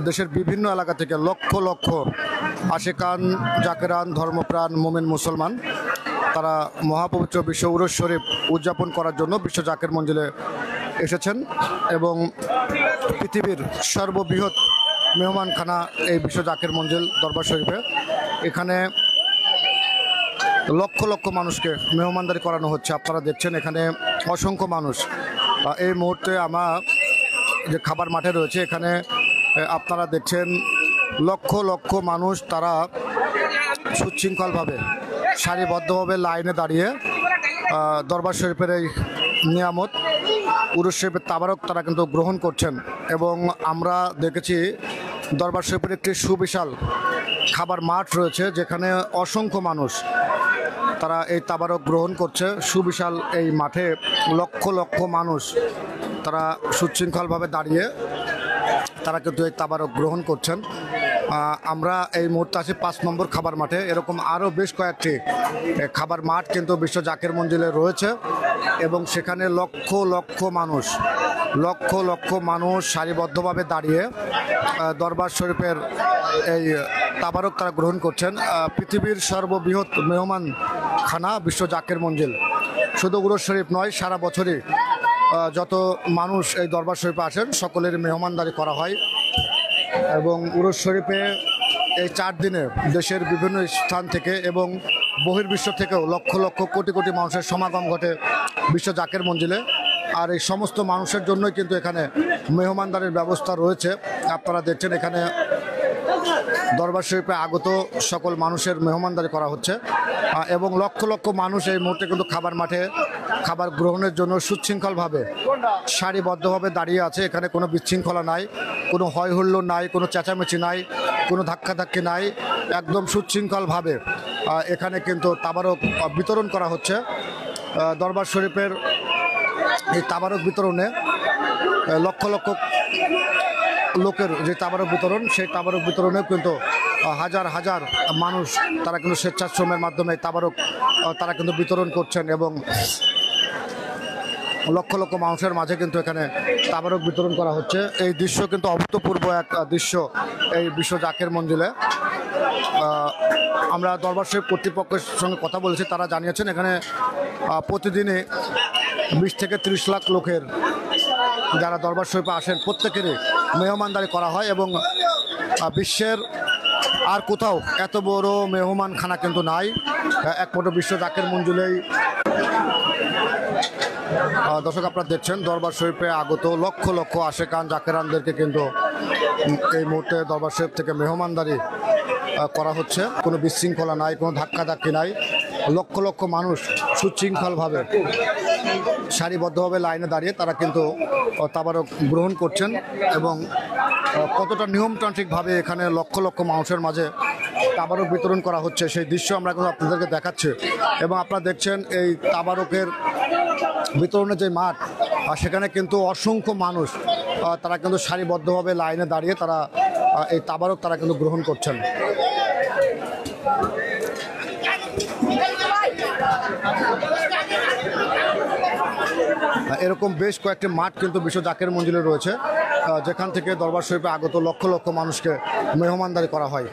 দেশের বিভিন্ন এলাকা থেকে লক্ষ লক্ষ আশেকান জাকেরান ধর্মপ্রাণ মুমিন মুসলমান তারা মহাপবিত্র বিশ্ব উরুস শরীফ উদযাপন করার জন্য বিশ্ব জাকের মঞ্জিলে এসেছেন এবং পৃথিবীর সর্ববৃহৎ মেহমানখানা এই বিশ্ব জাকের মঞ্জিল দরবার শরীফে। এখানে লক্ষ লক্ষ মানুষকে মেহমানদারি করানো হচ্ছে। আপনারা দেখছেন এখানে অসংখ্য মানুষ। এই মুহূর্তে আমার যে খাবার মাঠে রয়েছে এখানে আপনারা দেখছেন লক্ষ লক্ষ মানুষ তারা সুশৃঙ্খলভাবে সারিবদ্ধভাবে লাইনে দাঁড়িয়ে দরবার শরীফের এই নিয়ামত উরুস শরীফের তাবারক তারা কিন্তু গ্রহণ করছেন। এবং আমরা দেখেছি দরবার শরীফের একটি সুবিশাল খাবার মাঠ রয়েছে যেখানে অসংখ্য মানুষ তারা এই তাবারক গ্রহণ করছে। সুবিশাল এই মাঠে লক্ষ লক্ষ মানুষ তারা সুশৃঙ্খলভাবে দাঁড়িয়ে তারা কিন্তু এই তাবারক গ্রহণ করছেন। আমরা এই মুহূর্তে আছি 5 নম্বর খাবার মাঠে। এরকম আরও বেশ কয়েকটি খাবার মাঠ কিন্তু বিশ্ব জাকের মঞ্জিলে রয়েছে এবং সেখানে লক্ষ লক্ষ মানুষ সারিবদ্ধভাবে দাঁড়িয়ে দরবার শরীফের এই তাবারক তারা গ্রহণ করছেন। পৃথিবীর সর্ববৃহৎ মেহমান খানা বিশ্ব জাকের মঞ্জিল। শুধু উরুস শরীফ নয়, সারা বছরই যত মানুষ এই দরবার শরীফে আসেন সকলের মেহমানদারি করা হয় এবং উরুস শরীফে এই 4 দিনে দেশের বিভিন্ন স্থান থেকে এবং বহির্বিশ্ব থেকেও লক্ষ লক্ষ কোটি কোটি মানুষের সমাগম ঘটে বিশ্ব জাকের মঞ্জিলে। আর এই সমস্ত মানুষের জন্যই কিন্তু এখানে মেহমানদারির ব্যবস্থা রয়েছে। আপনারা দেখছেন এখানে দরবার শরীফে আগত সকল মানুষের মেহমানদারি করা হচ্ছে এবং লক্ষ লক্ষ মানুষ এই মুহূর্তে কিন্তু খাবার মাঠে খাবার গ্রহণের জন্য সুশৃঙ্খলভাবে সারিবদ্ধভাবে দাঁড়িয়ে আছে। এখানে কোনো বিশৃঙ্খলা নাই, কোনো হয় হুল্লোড় নাই, কোনো চেঁচামেচি নাই, কোনো ধাক্কাধাক্কি নাই। একদম সুশৃঙ্খলভাবে এখানে কিন্তু তাবারক বিতরণ করা হচ্ছে। দরবার শরীফের এই তাবারক বিতরণে লক্ষ লক্ষ লোকের যে তাবারক বিতরণ, সেই তাবারক বিতরণেও কিন্তু হাজার হাজার মানুষ তারা কিন্তু স্বেচ্ছাশ্রমের মাধ্যমে তাবারক তারা কিন্তু বিতরণ করছেন এবং লক্ষ লক্ষ মানুষের মাঝে কিন্তু এখানে তাবারক বিতরণ করা হচ্ছে। এই দৃশ্য কিন্তু অভূতপূর্ব এক দৃশ্য এই বিশ্ব জাকের মঞ্জিলে। আমরা দরবার শরীফ কর্তৃপক্ষের সঙ্গে কথা বলেছি, তারা জানিয়েছেন এখানে প্রতিদিনই 20 থেকে 30 লাখ লোকের যারা দরবার শরীফে আসেন প্রত্যেকেরই মেহমানদারি করা হয় এবং বিশ্বের আর কোথাও এত বড় মেহমানখানা কিন্তু নাই, একমাত্র বিশ্ব জাকের মঞ্জিলেই। দর্শক আপনারা দেখছেন দরবার শরীফে আগত লক্ষ লক্ষ আশেকান জাকেরানদেরকে কিন্তু এই মুহূর্তে দরবার শরীফ থেকে মেহমানদারি করা হচ্ছে। কোনো বিশৃঙ্খলা নাই, কোনো ধাক্কাধাক্কি নাই। লক্ষ লক্ষ মানুষ সুশৃঙ্খলভাবে সারিবদ্ধভাবে লাইনে দাঁড়িয়ে তারা কিন্তু তাবারক গ্রহণ করছেন এবং কতটা নিয়মতান্ত্রিকভাবে এখানে লক্ষ লক্ষ মানুষের মাঝে তাবারক বিতরণ করা হচ্ছে সেই দৃশ্য আমরা কিন্তু আপনাদেরকে দেখাচ্ছি। এবং আপনারা দেখছেন এই তাবারকের বিতরণের যে মাঠ সেখানে কিন্তু অসংখ্য মানুষ তারা কিন্তু সারিবদ্ধভাবে লাইনে দাঁড়িয়ে তারা এই তাবারক তারা কিন্তু গ্রহণ করছেন। এরকম বেশ কয়েকটি মাঠ কিন্তু বিশ্ব জাকের মঞ্জিলে রয়েছে যেখান থেকে দরবার শরীফে আগত লক্ষ লক্ষ মানুষকে মেহমানদারি করা হয়।